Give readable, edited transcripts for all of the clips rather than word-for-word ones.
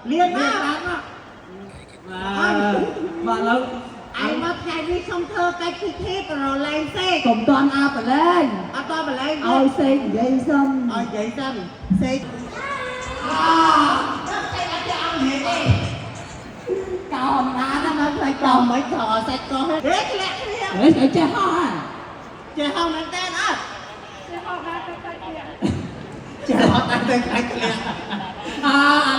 Liên bác á. Mà lâu Anh mà thay đi không thơ cách thì thế rồi lên xe. Cùng toàn A phải lên. À to mà lên. Ôi xinh dây xâm. Ôi dậy xanh. Xe. Còn ra nó mới phải Còn còn. mấy trò sạch có hết. Đấy cái lẹ cái lẹ. Để sẽ chơi ho à. Chơi không đánh tên á. Chơi ho đánh tên cái lẹ.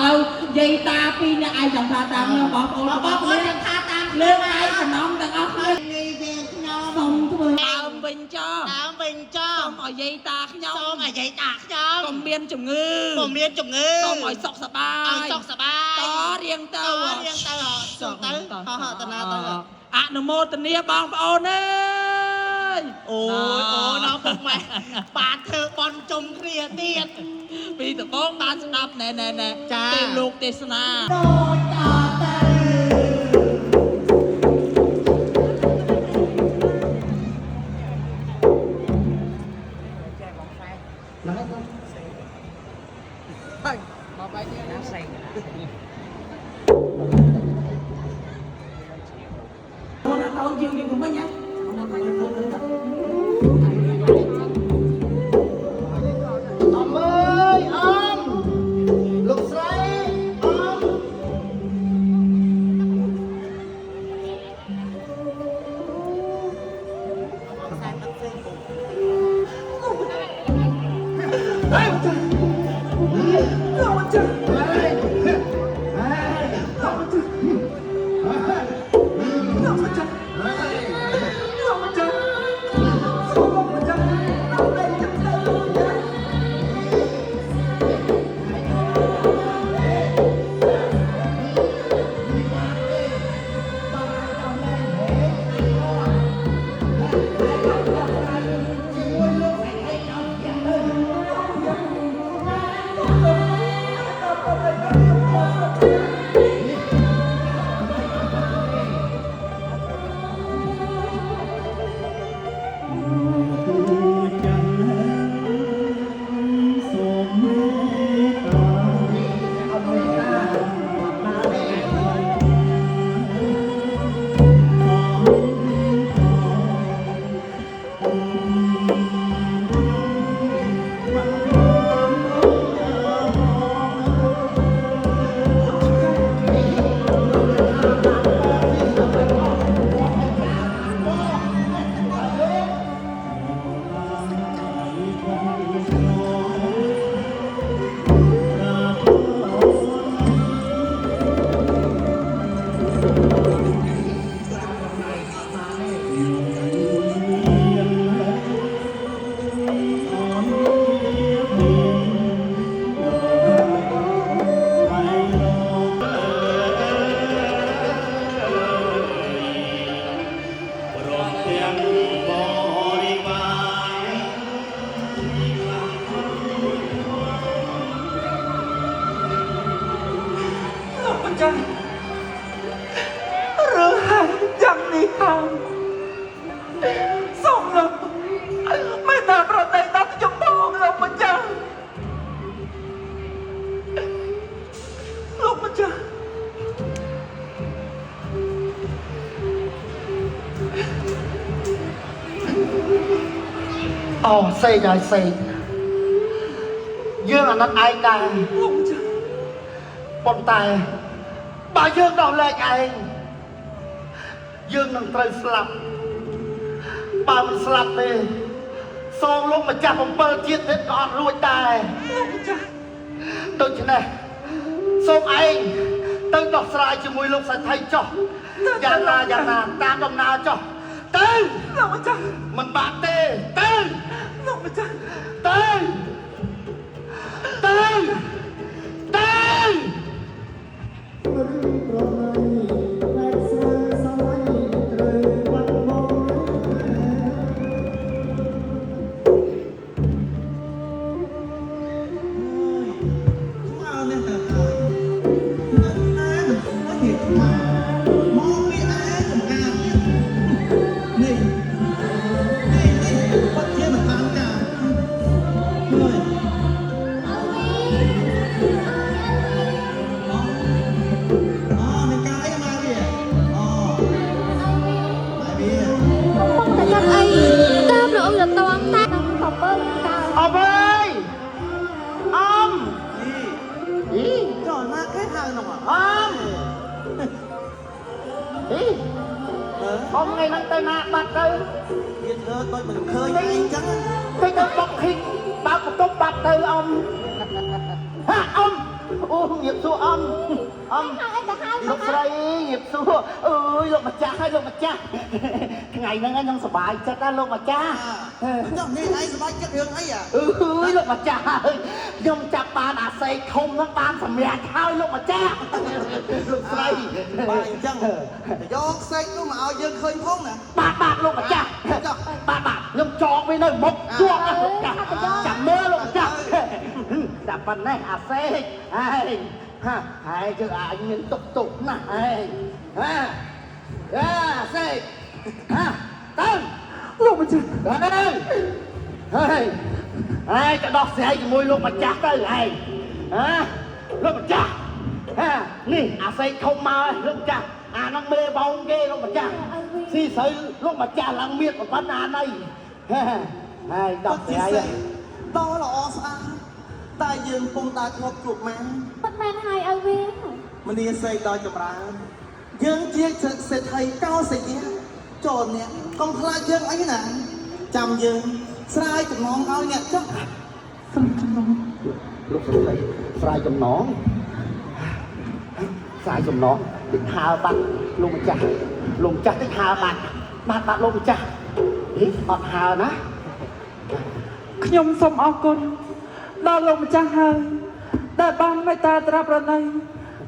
lâu dây ta pi nè ai chẳng tha tam nó bỏ ôn Bỏ bỏ chẳng tha tam. Lương ai mà nóng tặng ốc lên. Đi về nhau. Xong thôi. Đàm bình cho. Đàm bình cho. Xong ở dây ta nhau. Xong ở dây tạc nhau. Còn miên chủng ngư. Còn miên chủng ngư. Xong ở sọc sà bài. Ở sọc sà bài. Có riêng tơ. Có riêng tơ họ. Xong tớ. Họ tờ nào tớ. À nụ mô tình nia bong ôn ơi. Ôi nó bụng mày. Bạn thơ con trông kia tiền. ពីតបងបានស្ដាប់ណែចា ទេលោកទេសនា ដូចតទៅឡើងទៅហើយមកបាយនេះណាផ្សេងអូនអត់ដល់យើងវិញមិញហ៎ Ông ơi, ông Lục xoay, ông Ồ, xây rồi xây Dương là nó ai ta Bọn tài Bà Dương đâu lên anh Dương nâng trời slap Bà mình slap đi Xong lúc mà chạp một bơ chiết hết con ruột tài Tôi chứ này Xong anh Tôi đọc sài cho mùi lúc sẽ thay cho Dạ nà Ta đồng nào cho Tên Mình bạc tê Tên Tên Tên Tên នោះមក អមហីអមថ្ងៃហ្នឹងទៅណាបាត់ទៅ វាធ្វើដូចមិនឃើញឯងចឹង ទៅទៅបុកហ៊ីកបើកបន្ទប់បាត់ទៅអមហាអមអូងៀបសួរអមលោកស្រីងៀបសួរអើយលោកម្ចាស់ហើយលោកម្ចាស់ថ្ងៃហ្នឹងខ្ញុំសប្បាយចិត្តណាលោកម្ចាស់ ចុះនេះឯងសប្បាយចិត្តរឿងអី អើយលោកម្ចាស់ហើយខ្ញុំចាប់បានអាសេកធំហ្នឹងបានសម្រាប់ហើយលោកម្ចាស់លោកស្រី បាទអញ្ចឹងយកសេកនោះមកឲ្យយើងឃើញផងណា បាទលោកម្ចាស់បាទខ្ញុំចងវានៅមុខជាប់ណាលោកម្ចាស់ចាំមើលលោកម្ចាស់តែប៉ុណ្ណេះអាសេកហើយហើយគឺអាចមានទុកណាស់ហើយអាសេកទៅលោកម្ចាស់ហើយទៅដោះស្រាយជាមួយលោកម្ចាស់ទៅហើយលោកម្ចាស់នេះអាសេកធំមកហើយលោកម្ចាស់អាហ្នឹងមេបងគេលោកម្ចាស់ស៊ីស្រូវលោកម្ចាស់ឡើងមៀតប៉ុណ្ណាណៃហើយដោះស្រាយ ដល់ល្អស្អាតតែយើងពុំដើរធ្លាប់ជួបម៉ែ ប៉ាត់មែនហើយឲ្យវិញ មនីសេកដល់ចម្រើនយើងជាសេដ្ឋីកោសេកចូលអ្នកកុំខ្លាចយើងអីណាចាំយើងស្រាយចំណងឲ្យអ្នកចុះ លោកស្រីស្រាយចំណងតិចហើបាត់លោកម្ចាស់តិចហើបាត់លោកម្ចាស់អត់ហើណា ខ្ញុំសូមអរគុណដល់លោកម្ចាស់ហើយដែលបានមេត្តាត្រាប់រណី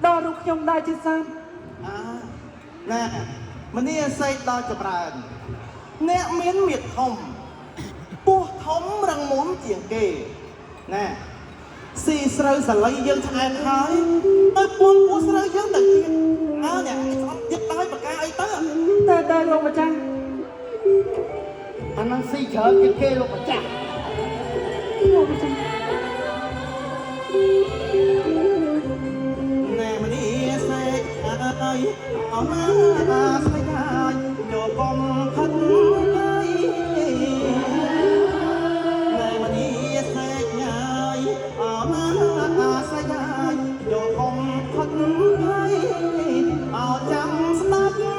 ដល់រូបខ្ញុំដែរជាសាម ណែមនីសេកដល់ចម្រើនអ្នកមានមាឌធំពោះធំរឹងមុំជាងគេណែស៊ីស្រូវសាលីយើងឆ្អែតហើយទៅពួងពោះស្រូវយើងទៅទៀតអ្នកស្អប់ចិត្តដល់បកាអីទៅ តែលោកម្ចាស់ អាហ្នឹងស៊ីច្រើនជាងគេលោកម្ចាស់ ណែមនីសេកអើយអមស្វ័យហើយយកកុំផិតហើយណែមនីសេកញ៉ាយអមស្វ័យហើយយកកុំផិតហើយអោចាំស្ដាប់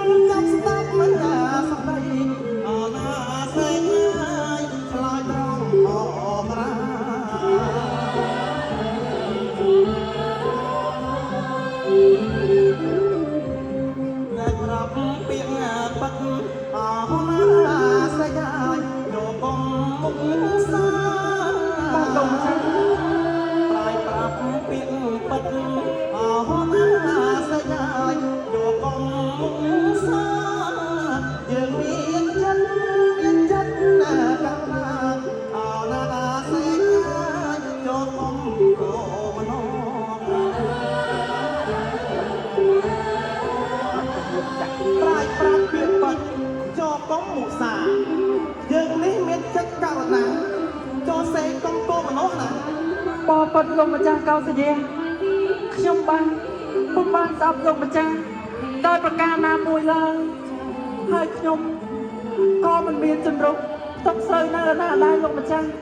មិនដាសំដីអណាសេកហើយឆ្លើយត្រង់អមរា អ្នកប្រាប់ពាក្យបាត់អស់ណាស្យាយយកបំមុខសាបងដងចាប្រាយប្រាប់ពាក្យបាត់អស់ណាស្យាយយកបំមុខសាយើងមានចិត្តណាកាលណាអណាស្យាយយកបំកោមនោ ប្រាយប្រាប់ពាក្យបាត់ចូលកុំមុសាយើងនេះមានចិត្តករុណាចូលសេកុំគោមនុស្សណា បបិទ្ធលោកម្ចាស់កោសយាខ្ញុំបានពុំបានស្អប់លោកម្ចាស់ដោយប្រការណាមួយឡើយហើយខ្ញុំក៏មិនមានជំរុកទឹកស្រូវនៅណាដែរលោកម្ចាស់